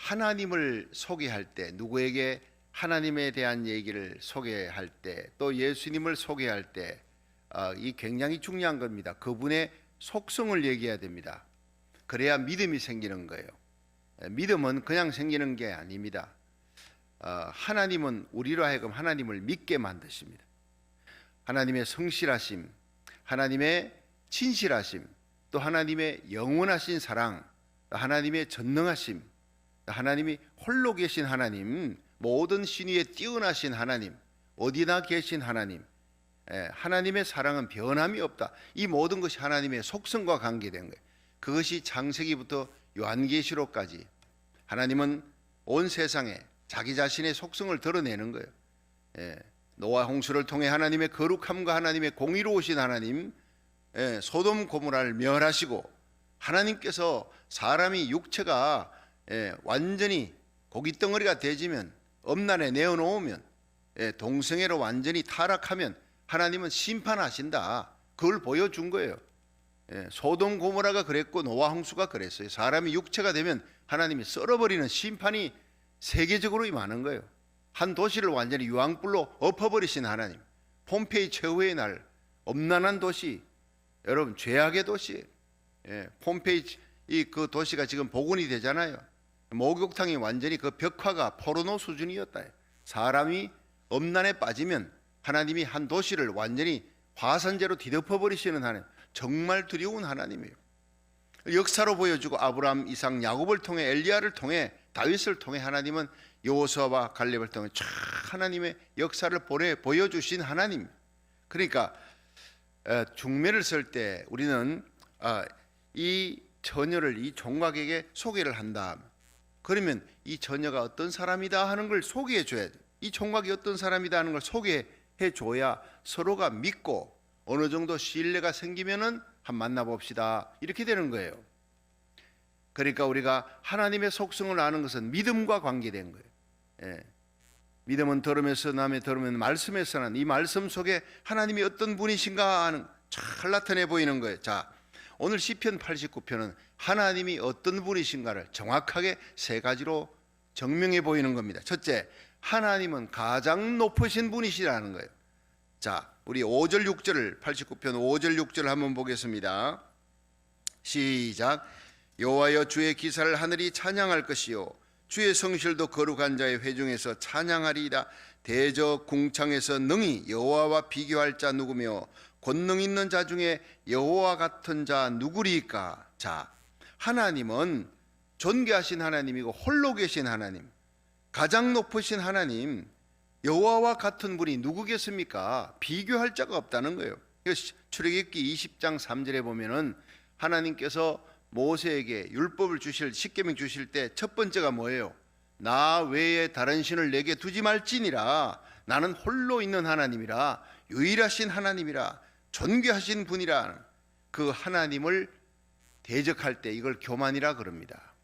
하나님을 소개할 때, 누구에게 하나님에 대한 얘기를 소개할 때, 또 예수님을 소개할 때, 이 굉장히 중요한 겁니다. 그분의 속성을 얘기해야 됩니다. 그래야 믿음이 생기는 거예요. 믿음은 그냥 생기는 게 아닙니다. 하나님은 우리로 하여금 하나님을 믿게 만드십니다. 하나님의 성실하심, 하나님의 진실하심, 또 하나님의 영원하신 사랑, 하나님의 전능하심, 하나님이 홀로 계신 하나님, 모든 신위에 뛰어나신 하나님, 어디나 계신 하나님, 하나님의 사랑은 변함이 없다. 이 모든 것이 하나님의 속성과 관계된 거예요. 그것이 창세기부터 요한계시록까지 하나님은 온 세상에 자기 자신의 속성을 드러내는 거예요. 노아 홍수를 통해 하나님의 거룩함과 하나님의 공의로우신 하나님, 소돔 고모라를 멸하시고, 하나님께서 사람이 육체가 완전히 고깃덩어리가 되지면, 엄난에 내어놓으면, 동성애로 완전히 타락하면 하나님은 심판하신다. 그걸 보여준 거예요. 소돔 고모라가 그랬고 노아 홍수가 그랬어요. 사람이 육체가 되면 하나님이 썰어버리는 심판이 세계적으로 많은 거예요. 한 도시를 완전히 유황불로 엎어버리신 하나님, 폼페이 최후의 날, 엄난한 도시, 여러분 죄악의 도시, 폼페이 그 도시가 지금 복원이 되잖아요. 목욕탕이 완전히 그 벽화가 포르노 수준이었다. 사람이 엄난에 빠지면 하나님이 한 도시를 완전히 화산재로 뒤덮어버리시는 하나님, 정말 두려운 하나님이에요. 역사로 보여주고 아브라함, 이삭, 야곱을 통해, 엘리야를 통해, 다윗을 통해 하나님은 여호수아와 갈렙을 통해 쫙 하나님의 역사를 보여주신 하나님. 그러니까 중매를 쓸 때 우리는 이 처녀를 이 총각에게 소개를 한다. 그러면 이 처녀가 어떤 사람이다 하는 걸 소개해 줘야 돼. 이 총각이 어떤 사람이다 하는 걸 소개해 줘야 서로가 믿고 어느 정도 신뢰가 생기면은 한번 만나봅시다, 이렇게 되는 거예요. 그러니까 우리가 하나님의 속성을 아는 것은 믿음과 관계된 거예요. 믿음은 들으면서 남의 들으면 말씀에서 난 이 말씀 속에 하나님이 어떤 분이신가 하는 잘 나타내 보이는 거예요. 자, 오늘 시편 89편은 하나님이 어떤 분이신가를 정확하게 세 가지로 증명해 보이는 겁니다. 첫째, 하나님은 가장 높으신 분이시라는 거예요. 자, 우리 5절 6절을 89편 5절 6절을 한번 보겠습니다. 시작. 여호와여, 주의 기사를 하늘이 찬양할 것이요 주의 성실도 거룩한 자의 회중에서 찬양하리이다. 대저 궁창에서 능히 여호와와 비교할 자 누구며 권능 있는 자 중에 여호와 같은 자 누구리까? 자, 하나님은 존귀하신 하나님이고 홀로 계신 하나님, 가장 높으신 하나님, 여호와와 같은 분이 누구겠습니까? 비교할 자가 없다는 거예요. 출애굽기 20장 3절에 보면은 하나님께서 모세에게 율법을 주실, 십계명 주실 때 첫 번째가 뭐예요? 나 외에 다른 신을 내게 두지 말지니라. 나는 홀로 있는 하나님이라, 유일하신 하나님이라, 존귀하신 분이라. 그 하나님을 대적할 때 이걸 교만이라 그럽니다.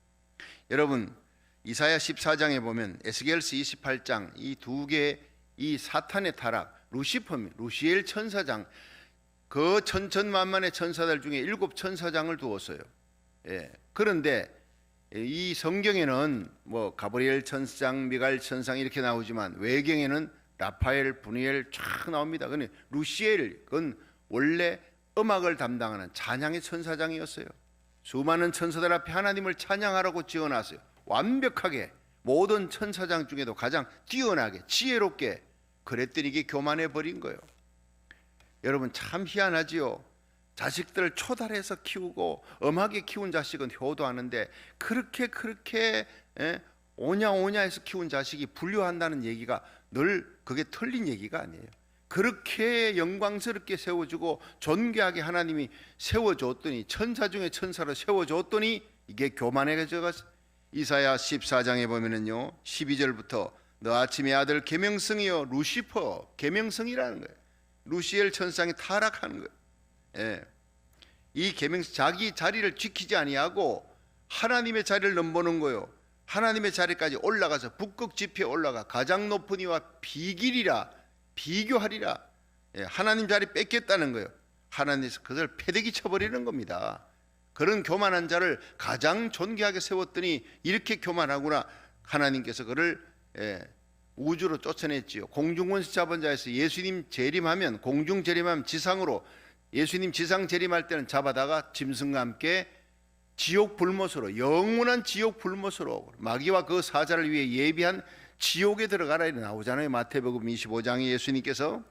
여러분, 이사야 14장에 보면 에스겔서 28장 이 두 개의 이 사탄의 타락, 루시엘 천사장, 그 천천만만의 천사들 중에 7 천사장을 두었어요. 그런데 이 성경에는 뭐 가브리엘 천사장, 미가엘 천사장 이렇게 나오지만 외경에는 라파엘, 브니엘 쫙 나옵니다. 근데 루시엘, 그건 원래 음악을 담당하는 찬양의 천사장이었어요. 수많은 천사들 앞에 하나님을 찬양하라고 지어놨어요. 완벽하게 모든 천사장 중에도 가장 뛰어나게 지혜롭게. 그랬더니 이게 교만해 버린 거예요. 여러분 참 희한하지요. 자식들을 초달해서 키우고 엄하게 키운 자식은 효도하는데 그렇게 오냐 해서 키운 자식이 불효한다는 얘기가 늘 그게 틀린 얘기가 아니에요. 그렇게 영광스럽게 세워주고 존귀하게 하나님이 세워줬더니, 천사 중에 천사로 세워줬더니 이게 교만해져서, 이사야 14장에 보면은요 12절부터 너 아침의 아들 계명성이여, 루시퍼 계명성이라는 거예요. 루시엘 천상이 타락하는 거예요. 이 계명성, 자기 자리를 지키지 아니하고 하나님의 자리를 넘보는 거예요. 하나님의 자리까지 올라가서 북극 지표에 올라가 가장 높은 이와 비길이라, 비교하리라. 하나님 자리 뺏겠다는 거예요. 하나님께서 그걸 패대기 쳐버리는 겁니다. 그런 교만한 자를 가장 존귀하게 세웠더니 이렇게 교만하구나. 하나님께서 그를 우주로 쫓아냈지요. 공중권세 잡은 자에서 예수님 재림하면, 공중 재림하면 지상으로, 예수님 지상 재림할 때는 잡아다가 짐승과 함께 지옥 불못으로, 영원한 지옥 불못으로, 마귀와 그 사자를 위해 예비한 지옥에 들어가라 이렇게 나오잖아요. 마태복음 25장에 예수님께서.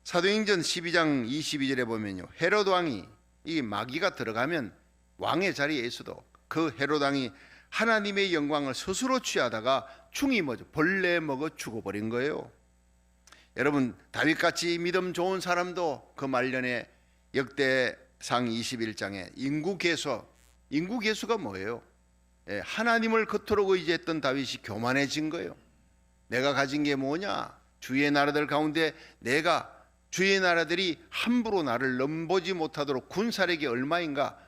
사도행전 12장 22절에 보면요, 헤로드 왕이, 이 마귀가 들어가면 왕의 자리에 있어도 그 헤로드 왕이 하나님의 영광을 스스로 취하다가 충이 뭐죠? 벌레 먹어 죽어버린 거예요. 여러분, 다윗같이 믿음 좋은 사람도 그 말년에 역대상 21장에 인구계수가 뭐예요? 하나님을 그토록 의지했던 다윗이 교만해진 거예요. 내가 가진 게 뭐냐? 주의 나라들 가운데 내가, 주의 나라들이 함부로 나를 넘보지 못하도록 군사력이 얼마인가?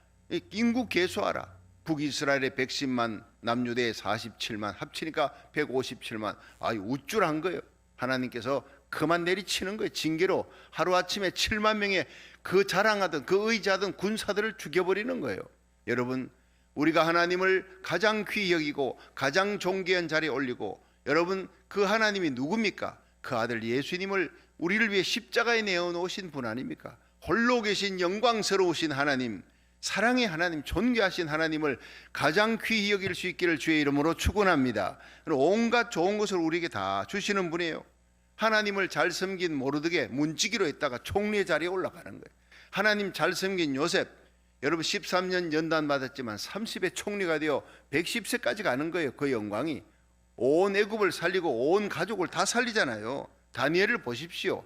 인구 계수하라. 북이스라엘의 110만, 남유대의 47만, 합치니까 157만. 우쭐한 거예요. 하나님께서 그만 내리치는 거예요. 징계로 하루아침에 7만 명의 그 자랑하던, 그 의지하던 군사들을 죽여버리는 거예요. 여러분, 우리가 하나님을 가장 귀히 여기고 가장 존귀한 자리에 올리고, 여러분, 그 하나님이 누굽니까? 그 아들 예수님을 우리를 위해 십자가에 내어놓으신 분 아닙니까? 홀로 계신 영광스러우신 하나님, 사랑의 하나님, 존귀하신 하나님을 가장 귀히 여길 수 있기를 주의 이름으로 축원합니다. 온갖 좋은 것을 우리에게 다 주시는 분이에요. 하나님을 잘 섬긴 모르드게 문지기로 했다가 총리의 자리에 올라가는 거예요. 하나님 잘 섬긴 요셉, 여러분 13년 연단 받았지만 30의 총리가 되어 110세까지 가는 거예요. 그 영광이. 온 애굽을 살리고 온 가족을 다 살리잖아요. 다니엘을 보십시오.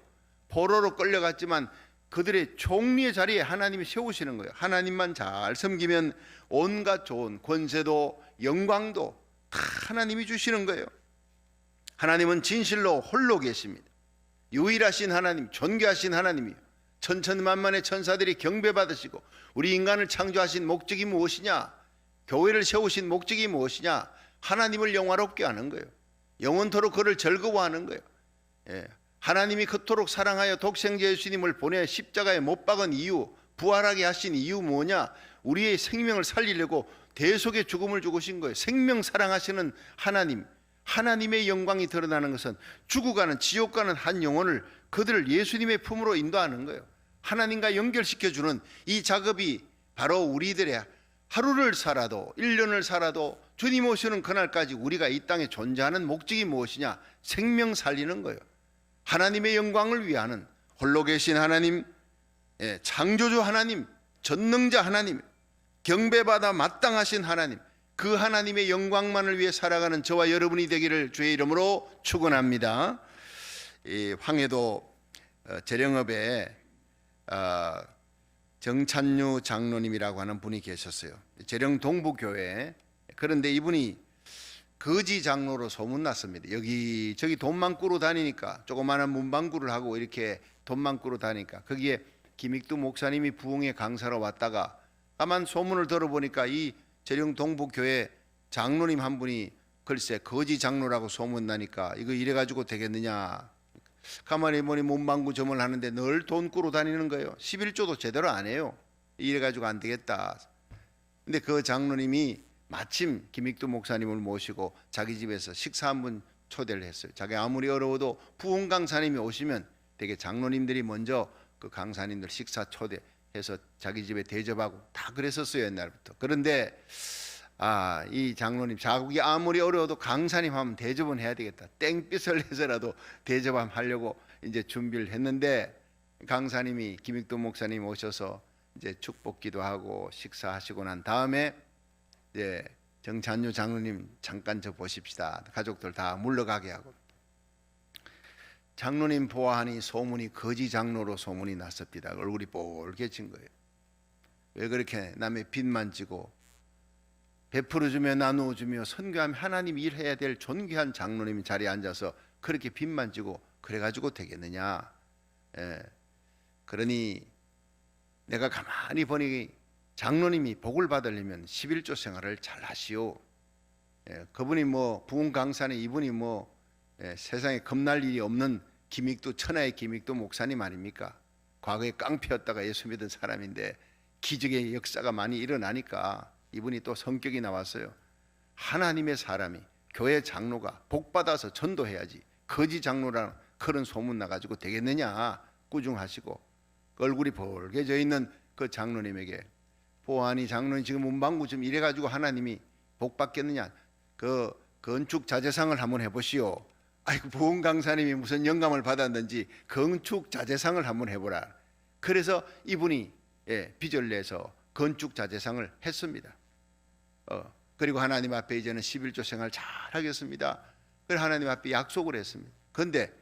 포로로 끌려갔지만 그들의 총리의 자리에 하나님이 세우시는 거예요. 하나님만 잘 섬기면 온갖 좋은 권세도 영광도 다 하나님이 주시는 거예요. 하나님은 진실로 홀로 계십니다. 유일하신 하나님, 존귀하신 하나님이요, 천천만만의 천사들이 경배받으시고, 우리 인간을 창조하신 목적이 무엇이냐? 교회를 세우신 목적이 무엇이냐? 하나님을 영화롭게 하는 거예요. 영원토록 그를 즐거워하는 거예요. 하나님이 그토록 사랑하여 독생자 예수님을 보내 십자가에 못 박은 이유, 부활하게 하신 이유 뭐냐? 우리의 생명을 살리려고 대속의 죽음을 죽으신 거예요. 생명 사랑하시는 하나님, 하나님의 영광이 드러나는 것은 죽어가는, 지옥 가는 한 영혼을, 그들을 예수님의 품으로 인도하는 거예요. 하나님과 연결시켜주는 이 작업이 바로 우리들의 하루를 살아도 1년을 살아도 주님 오시는 그날까지 우리가 이 땅에 존재하는 목적이 무엇이냐? 생명 살리는 거예요. 하나님의 영광을 위하는, 홀로 계신 하나님, 창조주 하나님, 전능자 하나님, 경배받아 마땅하신 하나님, 그 하나님의 영광만을 위해 살아가는 저와 여러분이 되기를 주의 이름으로 축원합니다. 황해도 재령읍에 정찬유 장로님이라고 하는 분이 계셨어요. 재령 동부교회. 그런데 이분이 거지 장로로 소문났습니다. 여기저기 돈만 꾸러 다니니까, 조그마한 문방구를 하고 이렇게 돈만 꾸러 다니니까, 거기에 김익두 목사님이 부흥회 강사로 왔다가 다만 소문을 들어보니까 이 재령 동부교회 장로님 한 분이 글쎄 거지 장로라고 소문나니까 이거 이래가지고 되겠느냐. 가만히 보니 문방구점을 하는데 늘 돈 꾸러 다니는 거예요. 11조도 제대로 안 해요. 이래가지고 안 되겠다. 근데 그 장로님이 마침 김익두 목사님을 모시고 자기 집에서 식사 한번 초대를 했어요. 자기 아무리 어려워도 부흥 강사님이 오시면 되게 장로님들이 먼저 그 강사님들 식사 초대해서 자기 집에 대접하고 다 그랬었어요, 옛날부터. 그런데 이 장로님, 자국이 아무리 어려워도 강사님 하면 대접은 해야 되겠다. 땡빛을 내서라도 대접함 하려고 이제 준비를 했는데, 강사님이 김익두 목사님 오셔서 이제 축복기도 하고 식사하시고 난 다음에 정찬유 장로님 잠깐 저 보십시다. 가족들 다 물러가게 하고, 장로님 보아하니 소문이 거지 장로로 소문이 났습니다. 얼굴이 뻘개진 거예요. 왜 그렇게 남의 빚만 지고 베풀어주며 나누어주며 선교하며 하나님 일해야 될 존귀한 장로님이 자리에 앉아서 그렇게 빚만 지고 그래가지고 되겠느냐. 그러니 내가 가만히 보니 장로님이 복을 받으려면 11조 생활을 잘 하시오. 그분이 뭐 부흥 강사는 이분이 뭐 세상에 겁날 일이 없는 김익두, 천하의 김익두 목사님 아닙니까? 과거에 깡패였다가 예수 믿은 사람인데 기적의 역사가 많이 일어나니까 이분이 또 성격이 나왔어요. 하나님의 사람이, 교회 장로가 복받아서 전도해야지 거지 장로라는 그런 소문 나가지고 되겠느냐 꾸중하시고, 얼굴이 벌게져 있는 그 장로님에게 보아하니 장로님 지금 문방구 좀 이래가지고 하나님이 복 받겠느냐, 그 건축 자재상을 한번 해보시오. 아이고, 부흥 강사님이 무슨 영감을 받았는지 건축 자재상을 한번 해보라. 그래서 이분이 빚을 내서 건축 자재상을 했습니다. 그리고 하나님 앞에 이제는 11조 생활 잘 하겠습니다. 그래서 하나님 앞에 약속을 했습니다. 그런데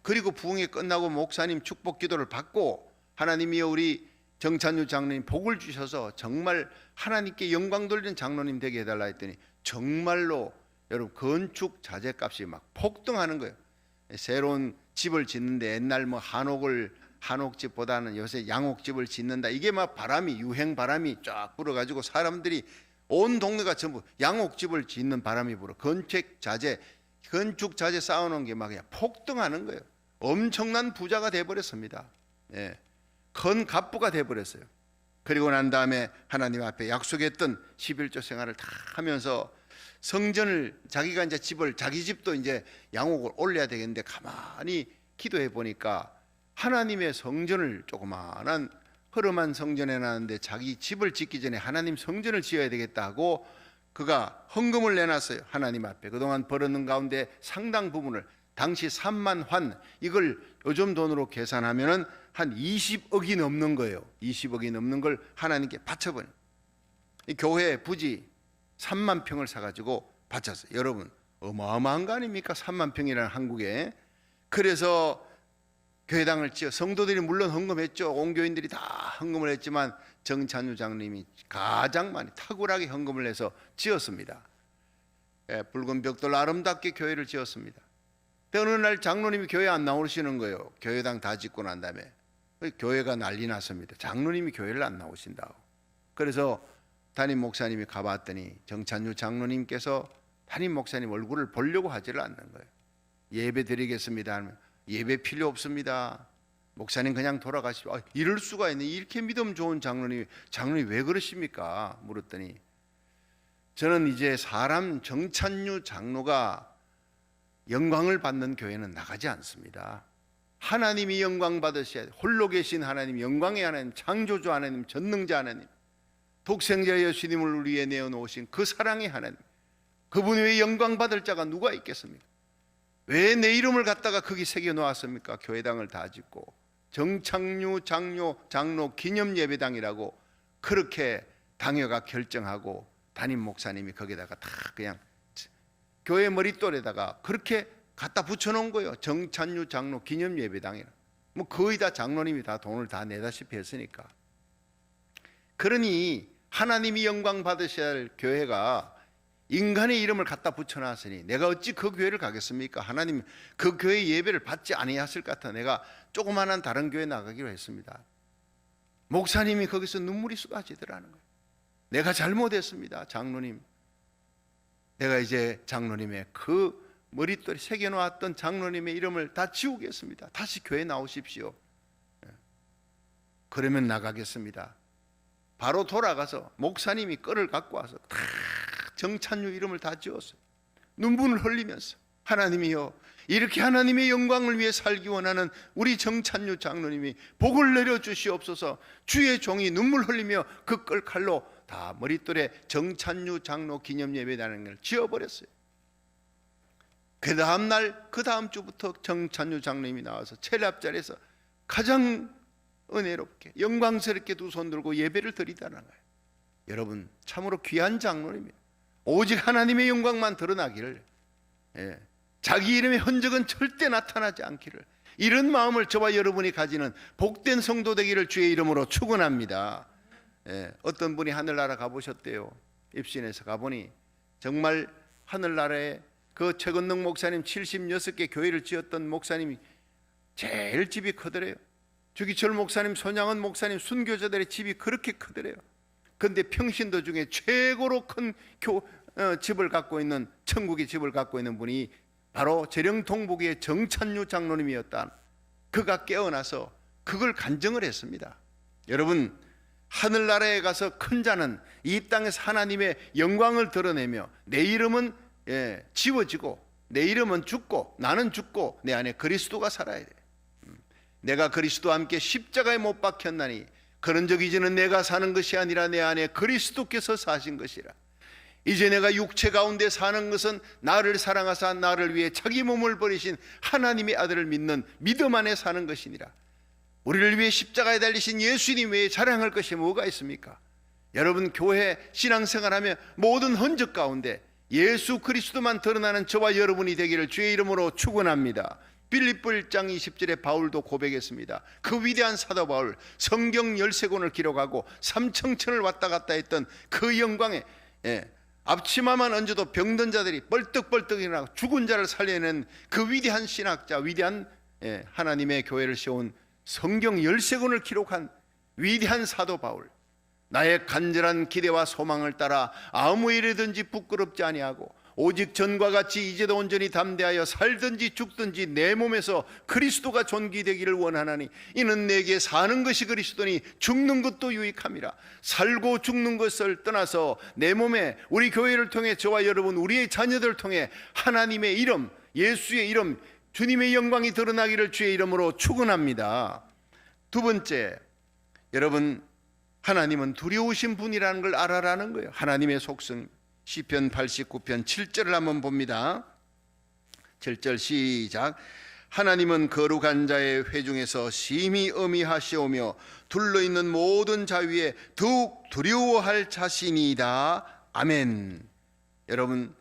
그리고 부흥이 끝나고 목사님 축복 기도를 받고 하나님이여 우리 정찬유 장로님 복을 주셔서 정말 하나님께 영광 돌리는 장로님 되게 해달라 했더니 정말로 여러분 건축 자재값이 막 폭등하는 거예요. 새로운 집을 짓는데 옛날 뭐 한옥집보다는 요새 양옥집을 짓는다, 이게 막 바람이, 유행 바람이 쫙 불어가지고 사람들이 온 동네가 전부 양옥집을 짓는 바람이 불어 건축 자재 쌓아놓은 게 막 그냥 폭등하는 거예요. 엄청난 부자가 돼버렸습니다. 큰 갑부가 돼버렸어요. 그리고 난 다음에 하나님 앞에 약속했던 11조 생활을 다 하면서 성전을, 자기가 이제 자기 집도 이제 양옥을 올려야 되겠는데 가만히 기도해 보니까 하나님의 성전을, 조그마한 허름한 성전에 놨는데 자기 집을 짓기 전에 하나님 성전을 지어야 되겠다 하고 그가 헌금을 내놨어요. 하나님 앞에 그동안 벌었는 가운데 상당 부분을, 당시 3만 환, 이걸 요즘 돈으로 계산하면은 한 20억이 넘는 거예요. 20억이 넘는 걸 하나님께 바쳐버려요. 이 교회 부지 3만 평을 사가지고 바쳤어요. 여러분 어마어마한 거 아닙니까? 3만 평이라는 한국에. 그래서 교회당을 지어, 성도들이 물론 헌금했죠. 온 교인들이 다 헌금을 했지만 정찬유 장로님이 가장 많이 탁월하게 헌금을 해서 지었습니다. 붉은 벽돌 아름답게 교회를 지었습니다. 어느 날 장로님이 교회 안 나오시는 거예요. 교회당 다 짓고 난 다음에 교회가 난리 났습니다. 장로님이 교회를 안 나오신다고. 그래서 담임 목사님이 가봤더니 정찬유 장로님께서 담임 목사님 얼굴을 보려고 하지를 않는 거예요. 예배 드리겠습니다 하면 예배 필요 없습니다. 목사님 그냥 돌아가시오. 이럴 수가 있네. 이렇게 믿음 좋은 장로님 왜 그러십니까? 물었더니 저는 이제 사람 정찬유 장로가 영광을 받는 교회는 나가지 않습니다. 하나님이 영광 받으셔야 돼. 홀로 계신 하나님, 영광의 하나님, 창조주 하나님, 전능자 하나님, 독생자 예수님을 우리 위해 내어놓으신 그 사랑의 하나님, 그분 외에 영광 받을 자가 누가 있겠습니까? 왜 내 이름을 갖다가 거기 새겨놓았습니까? 교회당을 다 짓고 정창유 장로 기념 예배당이라고 그렇게 당회가 결정하고 담임 목사님이 거기다가 다 그냥 교회 머릿돌에다가 그렇게 갖다 붙여놓은 거예요. 정찬유 장로 기념 예배당이라. 뭐 거의 다 장로님이 다 돈을 다 내다시피 했으니까. 그러니 하나님이 영광 받으셔야 할 교회가 인간의 이름을 갖다 붙여놨으니 내가 어찌 그 교회를 가겠습니까? 하나님 그 교회 예배를 받지 아니하실 것 같아 내가 조그마한 다른 교회 나가기로 했습니다. 목사님이 거기서 눈물이 쏟아지더라는 거예요. 내가 잘못했습니다. 장로님, 내가 이제 장로님의 그 머릿돌에 새겨놓았던 장로님의 이름을 다 지우겠습니다. 다시 교회 나오십시오. 그러면 나가겠습니다. 바로 돌아가서 목사님이 끌을 갖고 와서 다 정찬유 이름을 다 지었어요. 눈물을 흘리면서 하나님이여, 이렇게 하나님의 영광을 위해 살기 원하는 우리 정찬유 장로님이 복을 내려 주시옵소서. 주의 종이 눈물 흘리며 그 끌칼로 다 머릿돌에 정찬유 장로 기념 예배라는 걸 지어버렸어요. 그 다음 날, 그 다음 주부터 정찬유 장로님이 나와서 제일 앞자리에서 가장 은혜롭게 영광스럽게 두 손 들고 예배를 드리다는 거예요. 여러분 참으로 귀한 장로님이에요. 오직 하나님의 영광만 드러나기를, 자기 이름의 흔적은 절대 나타나지 않기를, 이런 마음을 저와 여러분이 가지는 복된 성도 되기를 주의 이름으로 축원합니다. 어떤 분이 하늘나라 가보셨대요. 입신에서 가보니 정말 하늘나라에 그 최건능 목사님 76개 교회를 지었던 목사님이 제일 집이 크더래요. 주기철 목사님, 손양은 목사님, 순교자들의 집이 그렇게 크더래요. 그런데 평신도 중에 최고로 큰 집을 갖고 있는, 천국의 집을 갖고 있는 분이 바로 재령통북의 정찬유 장로님이었다. 그가 깨어나서 그걸 간증을 했습니다. 여러분, 하늘나라에 가서 큰 자는 이 땅에서 하나님의 영광을 드러내며 내 이름은 지워지고 내 이름은 죽고 나는 죽고 내 안에 그리스도가 살아야 돼. 내가 그리스도와 함께 십자가에 못 박혔나니 그런즉 이제는 내가 사는 것이 아니라 내 안에 그리스도께서 사신 것이라. 이제 내가 육체 가운데 사는 것은 나를 사랑하사 나를 위해 자기 몸을 버리신 하나님의 아들을 믿는 믿음 안에 사는 것이니라. 우리를 위해 십자가에 달리신 예수님 외에 자랑할 것이 뭐가 있습니까? 여러분, 교회 신앙생활하며 모든 흔적 가운데 예수 그리스도만 드러나는 저와 여러분이 되기를 주의 이름으로 축원합니다. 빌립보 1장 20절에 바울도 고백했습니다. 그 위대한 사도 바울, 성경 13권을 기록하고 삼청천을 왔다 갔다 했던 그 영광에 앞치마만 얹어도 병든 자들이 벌떡벌떡 일어나고 죽은 자를 살려내는 그 위대한 신학자, 위대한 하나님의 교회를 세운 성경 13권을 기록한 위대한 사도 바울, 나의 간절한 기대와 소망을 따라 아무 일이든지 부끄럽지 아니하고 오직 전과 같이 이제도 온전히 담대하여 살든지 죽든지 내 몸에서 그리스도가 존귀되기를 원하나니 이는 내게 사는 것이 그리스도니 죽는 것도 유익함이라. 살고 죽는 것을 떠나서 내 몸에 우리 교회를 통해 저와 여러분 우리의 자녀들을 통해 하나님의 이름, 예수의 이름, 주님의 영광이 드러나기를 주의 이름으로 축원합니다. 두 번째, 여러분, 하나님은 두려우신 분이라는 걸 알아라는 거예요. 하나님의 속성. 시편 89편 7절을 한번 봅니다. 7절 시작. 하나님은 거룩한 자의 회중에서 심히 어미하시오며 둘러있는 모든 자 위에 더욱 두려워할 자신이다. 아멘. 여러분,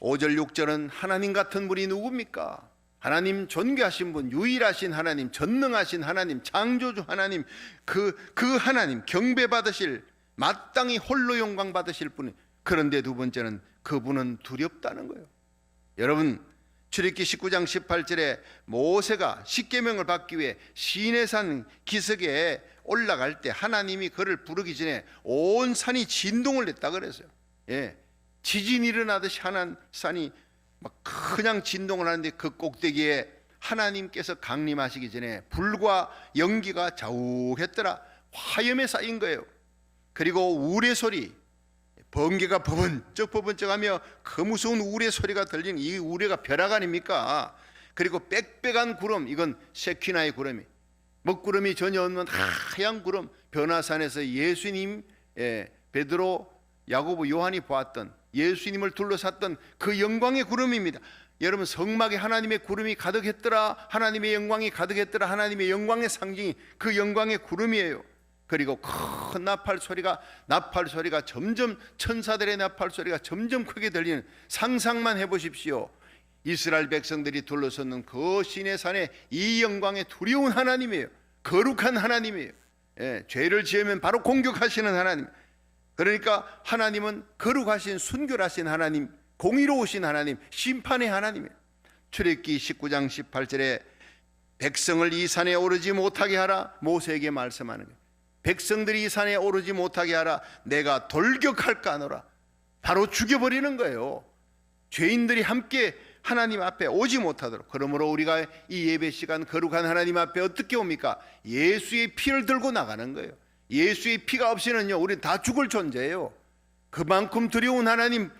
5절 6절은 하나님 같은 분이 누굽니까? 하나님 존귀하신 분, 유일하신 하나님, 전능하신 하나님, 창조주 하나님, 그 하나님 경배받으실, 마땅히 홀로 영광 받으실 분이. 그런데 두 번째는 그분은 두렵다는 거예요. 여러분, 출애굽기 19장 18절에 모세가 십계명을 받기 위해 시내산 기슭에 올라갈 때 하나님이 그를 부르기 전에 온 산이 진동을 했다 그랬어요. 지진이 일어나듯이 산이 막 그냥 진동을 하는데 그 꼭대기에 하나님께서 강림하시기 전에 불과 연기가 자욱했더라. 화염에 쌓인 거예요. 그리고 우레 소리, 번개가 버번쩍하며 그 무서운 우레 소리가 들리는 이 우레가 벼락 아닙니까? 그리고 빽빽한 구름, 이건 세키나의 구름이, 먹구름이 전혀 없는 하얀 구름, 변화산에서 예수님, 베드로, 야고보, 요한이 보았던 예수님을 둘러쌌던 그 영광의 구름입니다. 여러분, 성막에 하나님의 구름이 가득했더라, 하나님의 영광이 가득했더라, 하나님의 영광의 상징이 그 영광의 구름이에요. 그리고 큰 나팔 소리가 점점, 천사들의 나팔 소리가 점점 크게 들리는, 상상만 해보십시오. 이스라엘 백성들이 둘러섰는 그 시내산에 이 영광의 두려운 하나님이에요. 거룩한 하나님이에요. 죄를 지으면 바로 공격하시는 하나님. 그러니까 하나님은 거룩하신, 순결하신 하나님, 공의로우신 하나님, 심판의 하나님이에요. 출애굽기 19장 18절에 백성을 이 산에 오르지 못하게 하라 모세에게 말씀하는 거예요. 백성들이 이 산에 오르지 못하게 하라, 내가 돌격할까 하노라. 바로 죽여버리는 거예요. 죄인들이 함께 하나님 앞에 오지 못하도록. 그러므로 우리가 이 예배 시간 거룩한 하나님 앞에 어떻게 옵니까? 예수의 피를 들고 나가는 거예요. 예수의 피가 없이는요, 우리는 다 죽을 존재예요. 그만큼 두려운 하나님,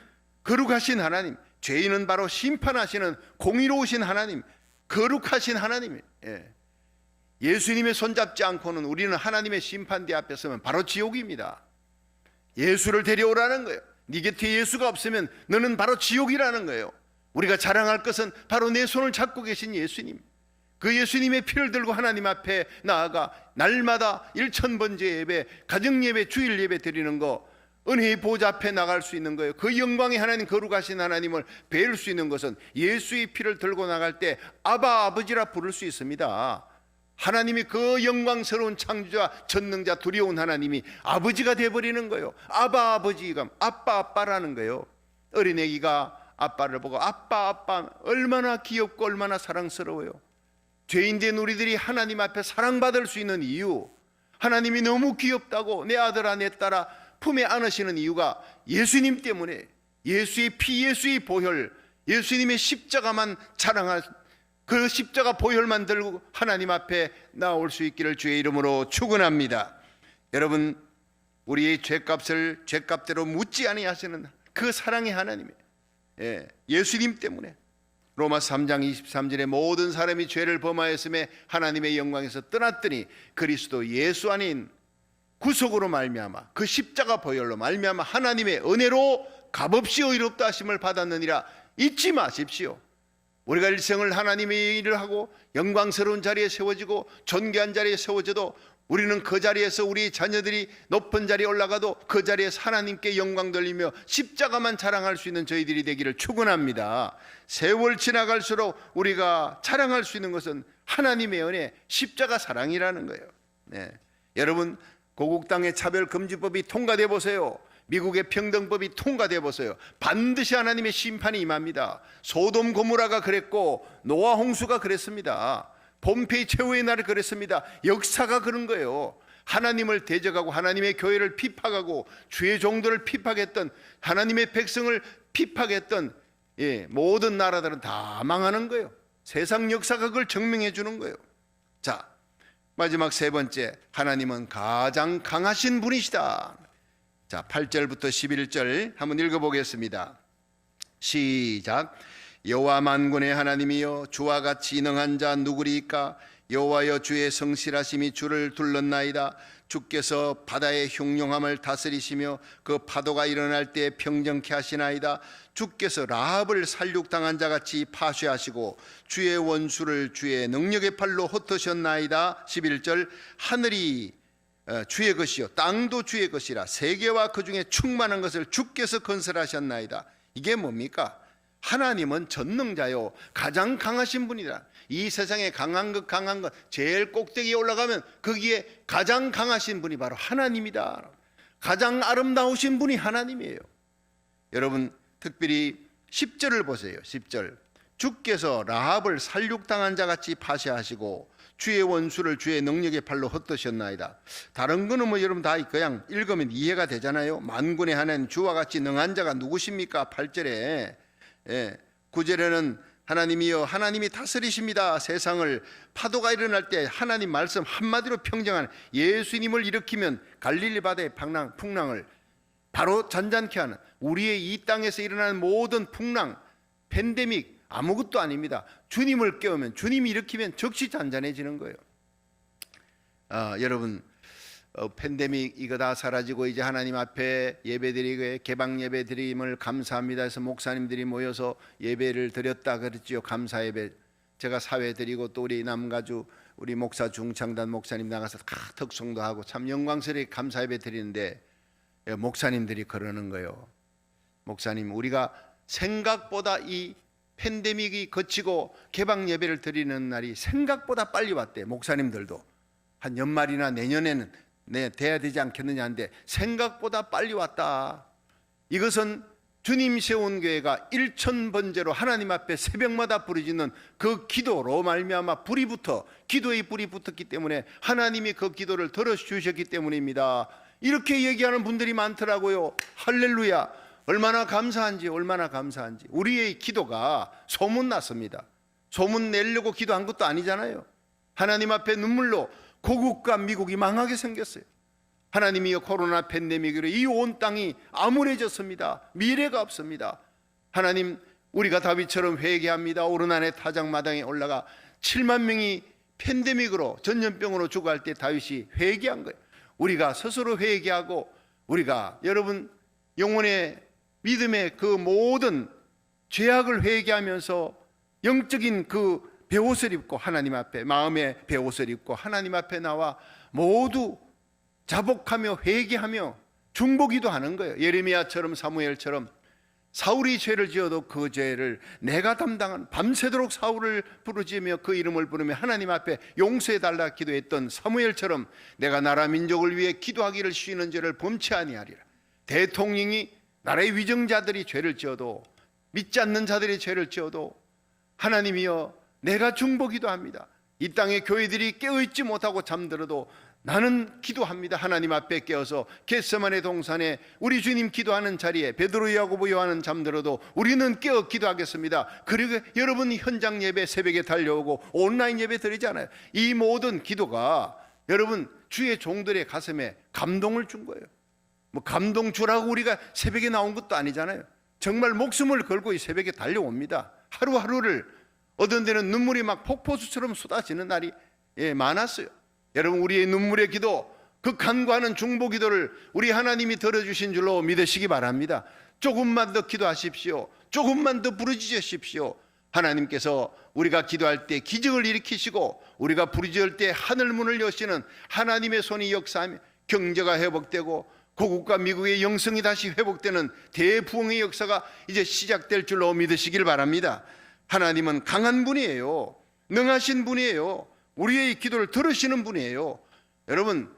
거룩하신 하나님, 죄인은 바로 심판하시는 공의로우신 하나님, 거룩하신 하나님이에요. 예수님의 손잡지 않고는 우리는 하나님의 심판대 앞에 서면 바로 지옥입니다. 예수를 데려오라는 거예요. 네 곁에 예수가 없으면 너는 바로 지옥이라는 거예요. 우리가 자랑할 것은 바로 내 손을 잡고 계신 예수님, 그 예수님의 피를 들고 하나님 앞에 나아가 날마다 1000번째 예배, 가정예배, 주일예배 드리는 거, 은혜의 보좌 앞에 나갈 수 있는 거예요. 그 영광의 하나님, 거룩하신 하나님을 뵐 수 있는 것은 예수의 피를 들고 나갈 때 아바, 아버지라 부를 수 있습니다. 하나님이 그 영광스러운 창조자, 전능자, 두려운 하나님이 아버지가 되어버리는 거예요. 아바, 아버지가 아빠, 아빠라는 거예요. 어린애기가 아빠를 보고 아빠, 아빠, 얼마나 귀엽고 얼마나 사랑스러워요. 죄인된 우리들이 하나님 앞에 사랑받을 수 있는 이유, 하나님이 너무 귀엽다고 내 아들아 내 딸아 품에 안으시는 이유가 예수님 때문에, 예수의 피, 예수의 보혈, 예수님의 십자가만 자랑할, 그 십자가 보혈만 들고 하나님 앞에 나올 수 있기를 주의 이름으로 축원합니다. 여러분, 우리의 죄값대로 묻지 아니하시는 그 사랑의 하나님의 예수님 때문에 로마서 3장 23절에 모든 사람이 죄를 범하였음에 하나님의 영광에서 떠났더니 그리스도 예수 안인 구속으로 말미암아 그 십자가 보혈로 말미암아 하나님의 은혜로 값없이 의롭다 하심을 받았느니라. 잊지 마십시오. 우리가 일생을 하나님의 일을 하고 영광스러운 자리에 세워지고 존귀한 자리에 세워져도 우리는 그 자리에서 우리 자녀들이 높은 자리에 올라가도 그 자리에서 하나님께 영광 돌리며 십자가만 자랑할 수 있는 저희들이 되기를 축원합니다. 세월 지나갈수록 우리가 자랑할 수 있는 것은 하나님의 은혜, 십자가 사랑이라는 거예요. 여러분, 고국 땅의 차별금지법이 통과돼 보세요. 미국의 평등법이 통과돼 보세요. 반드시 하나님의 심판이 임합니다. 소돔 고모라가 그랬고 노아 홍수가 그랬습니다. 폼페이 최후의 날이 그랬습니다. 역사가 그런 거예요. 하나님을 대적하고 하나님의 교회를 핍박하고 주의 종들을 핍박했던 하나님의 백성을 핍박했던 모든 나라들은 다 망하는 거예요. 세상 역사가 그걸 증명해 주는 거예요. 자, 마지막 세 번째, 하나님은 가장 강하신 분이시다. 자, 8절부터 11절 한번 읽어보겠습니다. 시작. 여호와 만군의 하나님이여, 주와 같이 능한 자 누구리이까? 여호와여, 주의 성실하심이 주를 둘렀나이다. 주께서 바다의 흉용함을 다스리시며 그 파도가 일어날 때 평정케 하시나이다. 주께서 라합을 살육당한 자같이 파쇄하시고 주의 원수를 주의 능력의 팔로 흩으셨나이다. 11절. 하늘이 주의 것이요 땅도 주의 것이라 세계와 그 중에 충만한 것을 주께서 건설하셨나이다. 이게 뭡니까? 하나님은 전능자요 가장 강하신 분이다. 이 세상에 강한 것 제일 꼭대기에 올라가면 거기에 가장 강하신 분이 바로 하나님이다. 가장 아름다우신 분이 하나님이에요. 여러분, 특별히 10절을 보세요. 10절. 주께서 라합을 살육당한 자같이 파쇄하시고 주의 원수를 주의 능력의 팔로 흩으셨나이다. 다른 거는 뭐 여러분 다 그냥 읽으면 이해가 되잖아요. 만군의 하나님, 주와 같이 능한 자가 누구십니까? 8절에 9절에는 하나님이여, 하나님이 다스리십니다. 세상을 파도가 일어날 때 하나님 말씀 한마디로 평정하는 예수님을 일으키면 갈릴리 바다의 풍랑을 바로 잔잔케 하는, 우리의 이 땅에서 일어나는 모든 풍랑, 팬데믹 아무것도 아닙니다. 주님을 깨우면, 주님이 일으키면 즉시 잔잔해지는 거예요. 여러분, 팬데믹 이거 다 사라지고 이제 하나님 앞에 예배드리고 개방 예배 드림을 감사합니다 해서 목사님들이 모여서 예배를 드렸다 그랬지요. 감사 예배. 제가 사회 드리고 또 우리 남가주 우리 목사 중창단 목사님 나가서 특송도 하고 참 영광스럽게 감사 예배 드리는데 목사님들이 그러는 거예요. 목사님, 우리가 생각보다 이 팬데믹이 거치고 개방 예배를 드리는 날이 생각보다 빨리 왔대. 목사님들도 한 연말이나 내년에는 돼야 되지 않겠느냐 하는데 생각보다 빨리 왔다. 이것은 주님 세운 교회가 1000번째로 하나님 앞에 새벽마다 부르짖는 그 기도로 말미암아 기도의 불이 붙었기 때문에 하나님이 그 기도를 들어주셨기 때문입니다. 이렇게 얘기하는 분들이 많더라고요. 할렐루야. 얼마나 감사한지. 우리의 기도가 소문났습니다. 소문 내려고 기도한 것도 아니잖아요. 하나님 앞에 눈물로 고국과 미국이 망하게 생겼어요. 하나님이여, 코로나 팬데믹으로 이 온 땅이 암울해졌습니다. 미래가 없습니다. 하나님, 우리가 다윗처럼 회개합니다. 오르난의 타작마당에 올라가 7만 명이 팬데믹으로 전염병으로 죽어갈 때 다윗이 회개한 거예요. 우리가 스스로 회개하고 우리가 여러분 영혼의 믿음의 그 모든 죄악을 회개하면서 영적인 그 베옷을 입고 하나님 앞에 마음의 베옷을 입고 하나님 앞에 나와 모두 자복하며 회개하며 중보기도 하는 거예요. 예레미야처럼 사무엘처럼 사울이 죄를 지어도 그 죄를 내가 담당한, 밤새도록 사울을 부르짖으며 그 이름을 부르며 하나님 앞에 용서해달라 기도했던 사무엘처럼 내가 나라 민족을 위해 기도하기를 쉬는 죄를 범치 아니하리라. 대통령이 나라의 위정자들이 죄를 지어도, 믿지 않는 자들이 죄를 지어도 하나님이여, 내가 중보기도 합니다. 이 땅의 교회들이 깨어있지 못하고 잠들어도 나는 기도합니다. 하나님 앞에 깨어서 겟세마네 동산에 우리 주님 기도하는 자리에 베드로, 야고보, 요한은 잠들어도 우리는 깨어 기도하겠습니다. 그리고 여러분 현장 예배 새벽에 달려오고 온라인 예배 드리잖아요. 이 모든 기도가 여러분 주의 종들의 가슴에 감동을 준 거예요. 뭐 감동 주라고 우리가 새벽에 나온 것도 아니잖아요. 정말 목숨을 걸고 이 새벽에 달려옵니다. 하루하루를 어떤 데는 눈물이 막 폭포수처럼 쏟아지는 날이 많았어요. 여러분, 우리의 눈물의 기도, 그 간구하는 중보 기도를 우리 하나님이 들어주신 줄로 믿으시기 바랍니다. 조금만 더 기도하십시오. 조금만 더 부르짖으십시오. 하나님께서 우리가 기도할 때 기적을 일으키시고 우리가 부르짖을 때 하늘문을 여시는 하나님의 손이 역사하며 경제가 회복되고 고국과 미국의 영성이 다시 회복되는 대부흥의 역사가 이제 시작될 줄로 믿으시길 바랍니다. 하나님은 강한 분이에요. 능하신 분이에요. 우리의 기도를 들으시는 분이에요. 여러분,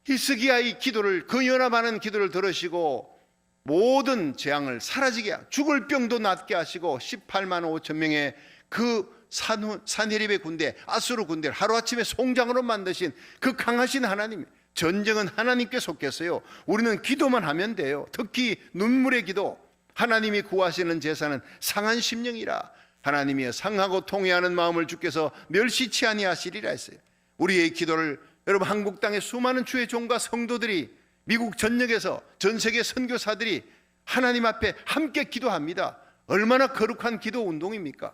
히스기야의 기도를, 그 연합하는 기도를 들으시고 모든 재앙을 사라지게 하고 죽을 병도 낫게 하시고 18만 5천 명의 그 산헤립의 군대, 아수르 군대를 하루아침에 송장으로 만드신 그 강하신 하나님, 전쟁은 하나님께 속했어요. 우리는 기도만 하면 돼요. 특히 눈물의 기도, 하나님이 구하시는 제사는 상한 심령이라 하나님이 상하고 통회하는 마음을 주께서 멸시치 아니하시리라 했어요. 우리의 기도를 여러분, 한국 땅의 수많은 주의 종과 성도들이, 미국 전역에서 전 세계 선교사들이 하나님 앞에 함께 기도합니다. 얼마나 거룩한 기도 운동입니까?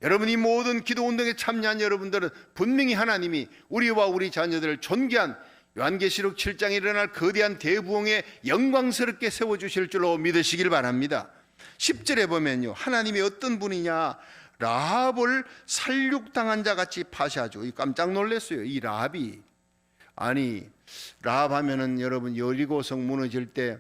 여러분, 이 모든 기도 운동에 참여한 여러분들은 분명히 하나님이 우리와 우리 자녀들을 존귀한 요한계시록 7장에 일어날 거대한 대부흥에 영광스럽게 세워주실 줄로 믿으시길 바랍니다. 10절에 보면요, 하나님이 어떤 분이냐, 라합을 살육당한 자 같이 파시하죠. 깜짝 놀랐어요. 이 라합이, 아니 라합 하면은 여러분, 여리고성 무너질 때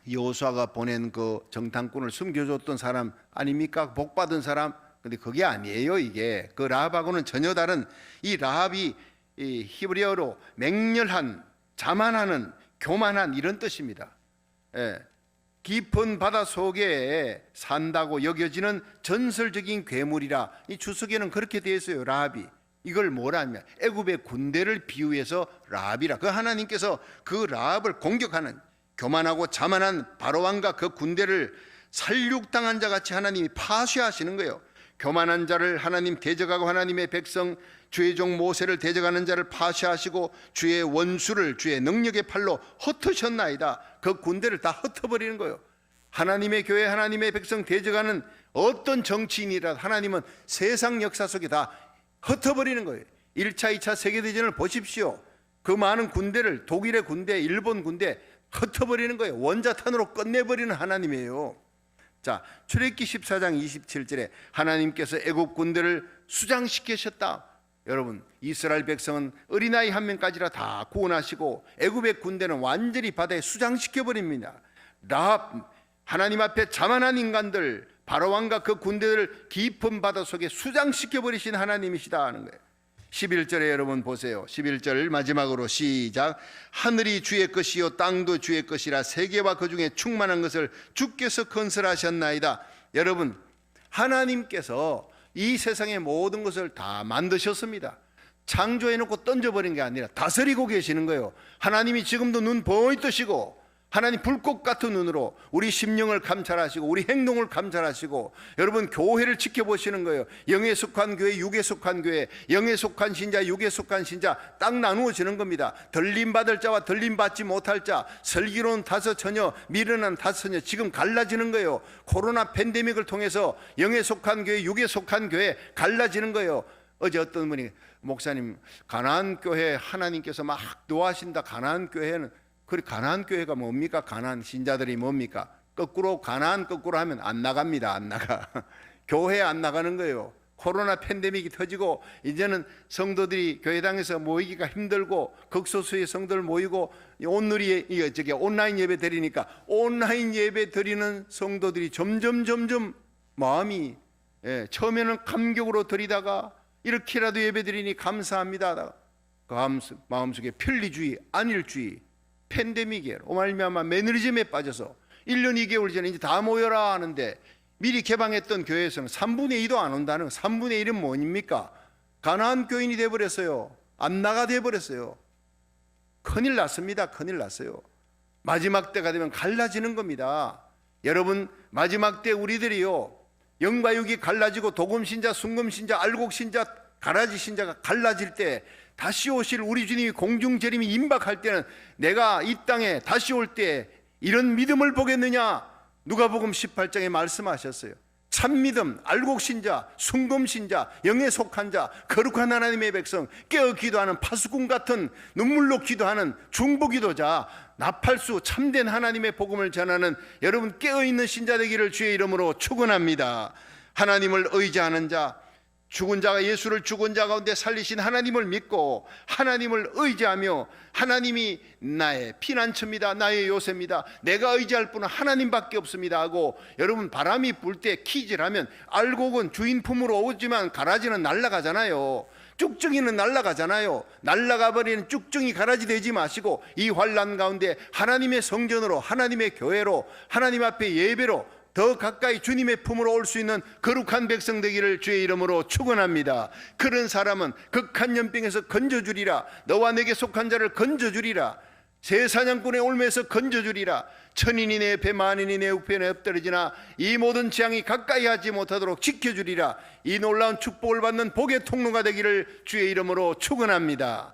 여호수아가 보낸 그 정탐꾼을 숨겨줬던 사람 아닙니까? 복받은 사람. 근데 그게 아니에요. 이게 그 라합하고는 전혀 다른, 이 라합이 이 히브리어로 맹렬한, 자만하는, 교만한 이런 뜻입니다. 깊은 바다 속에 산다고 여겨지는 전설적인 괴물이라, 이 주석에는 그렇게 되어 있어요. 라합이 이걸 뭐라 하면 애굽의 군대를 비유해서 라합이라. 그 하나님께서 그 라합을 공격하는 교만하고 자만한 바로왕과 그 군대를 살육당한 자 같이 하나님이 파쇄하시는 거예요. 교만한 자를 하나님 대적하고 하나님의 백성 주의 종 모세를 대적하는 자를 파쇄하시고 주의 원수를 주의 능력의 팔로 흩으셨나이다. 그 군대를 다 흩어버리는 거예요. 하나님의 교회, 하나님의 백성 대적하는 어떤 정치인이라도 하나님은 세상 역사 속에 다 흩어버리는 거예요. 1차, 2차 세계대전을 보십시오. 그 많은 군대를, 독일의 군대, 일본 군대 흩어버리는 거예요. 원자탄으로 끝내버리는 하나님이에요. 자, 출애굽기 14장 27절에 하나님께서 애굽 군대를 수장시키셨다. 여러분, 이스라엘 백성은 어린아이 한 명까지라 다 구원하시고 애굽의 군대는 완전히 바다에 수장시켜버립니다. 라합, 하나님 앞에 자만한 인간들, 바로왕과 그 군대를 깊은 바다 속에 수장시켜버리신 하나님이시다 하는 거예요. 11절에 여러분 보세요. 11절 마지막으로 시작. 하늘이 주의 것이요 땅도 주의 것이라 세계와 그 중에 충만한 것을 주께서 건설하셨나이다. 여러분, 하나님께서 이 세상의 모든 것을 다 만드셨습니다. 창조해놓고 던져버린 게 아니라 다스리고 계시는 거예요. 하나님이 지금도 눈 번히 뜨시고 하나님 불꽃 같은 눈으로 우리 심령을 감찰하시고 우리 행동을 감찰하시고 여러분 교회를 지켜보시는 거예요. 영에 속한 교회, 육에 속한 교회, 영에 속한 신자, 육에 속한 신자 딱 나누어지는 겁니다. 들림받을 자와 들림받지 못할 자, 슬기로운 다섯 처녀, 미련한 다섯 처녀 지금 갈라지는 거예요. 코로나 팬데믹을 통해서 영에 속한 교회, 육에 속한 교회 갈라지는 거예요. 어제 어떤 분이 목사님, 가나안 교회 하나님께서 막 노하신다. 가나안 교회는, 그래 가나안 교회가 뭡니까? 가나안 신자들이 뭡니까? 거꾸로 가나안 거꾸로 하면 안 나갑니다. 안 나가. 교회 안 나가는 거예요. 코로나 팬데믹이 터지고 이제는 성도들이 교회당에서 모이기가 힘들고 극소수의 성도들 모이고 온라인 예배 드리니까 온라인 예배 드리는 성도들이 점점 마음이 처음에는 감격으로 드리다가 이렇게라도 예배 드리니 감사합니다. 그 마음속에 편리주의, 안일주의, 팬데믹이에요. 오말미암아 매너리즘에 빠져서 1년 2개월 전에 이제 다 모여라 하는데 미리 개방했던 교회에서는 3분의 2도 안 온다는, 3분의 1은 뭡니까? 가나안 교인이 돼버렸어요. 안 나가 돼버렸어요. 큰일 났습니다. 큰일 났어요. 마지막 때가 되면 갈라지는 겁니다. 여러분, 마지막 때 우리들이요, 영과 육이 갈라지고 도금신자, 순금신자, 알곡신자, 가라지신자가 갈라질 때 다시 오실 우리 주님이 공중재림이 임박할 때는 내가 이 땅에 다시 올 때 이런 믿음을 보겠느냐? 누가복음 18장에 말씀하셨어요. 참믿음, 알곡신자, 순금신자, 영에 속한 자, 거룩한 하나님의 백성, 깨어 기도하는 파수꾼 같은 눈물로 기도하는 중보기도자, 나팔수 참된 하나님의 복음을 전하는 여러분 깨어있는 신자 되기를 주의 이름으로 축원합니다. 하나님을 의지하는 자, 죽은 자가 예수를 죽은 자 가운데 살리신 하나님을 믿고 하나님을 의지하며 하나님이 나의 피난처입니다, 나의 요새입니다, 내가 의지할 분은 하나님밖에 없습니다 하고 여러분 바람이 불 때 키질하면 알곡은 주인 품으로 오지만 가라지는 날아가잖아요. 쭉정이는 날아가잖아요. 날아가버리는 쭉정이 가라지 되지 마시고 이 환난 가운데 하나님의 성전으로, 하나님의 교회로, 하나님 앞에 예배로 더 가까이 주님의 품으로 올 수 있는 거룩한 백성 되기를 주의 이름으로 축원합니다. 그런 사람은 극한 연병에서 건져주리라. 너와 내게 속한 자를 건져주리라. 새 사냥꾼의 올매에서 건져주리라. 천인이 내 배 만인이 내 우편에 엎드러지나 이 모든 재앙이 가까이 하지 못하도록 지켜주리라. 이 놀라운 축복을 받는 복의 통로가 되기를 주의 이름으로 축원합니다.